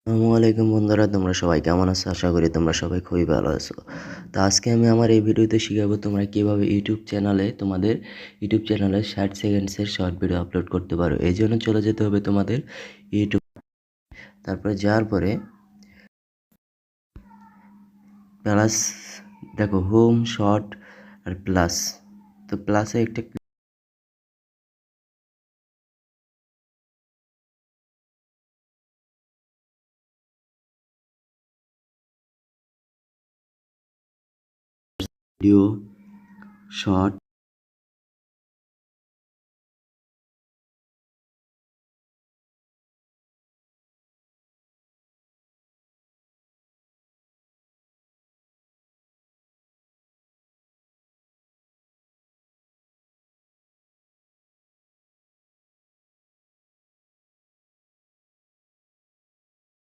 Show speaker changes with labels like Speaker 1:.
Speaker 1: আসসালামু আলাইকুম বন্ধুরা, তোমরা সবাই কেমন আছো? আশা করি তোমরা সবাই খুবই ভালো আছো। তো আজকে আমি আমার এই ভিডিওতে শিখাবো তোমরা কিভাবে তোমাদের ইউটিউব চ্যানেলে 60 সেকেন্ডসের শর্ট ভিডিও আপলোড করতে পারো। এই জন্য চলে যেতে হবে তোমাদের ইউটিউব। তারপরে যাওয়ার পরে প্লাস দেখো, হোম, শর্ট আর প্লাস। তো প্লাসে একটা ভিডিও, শর্ট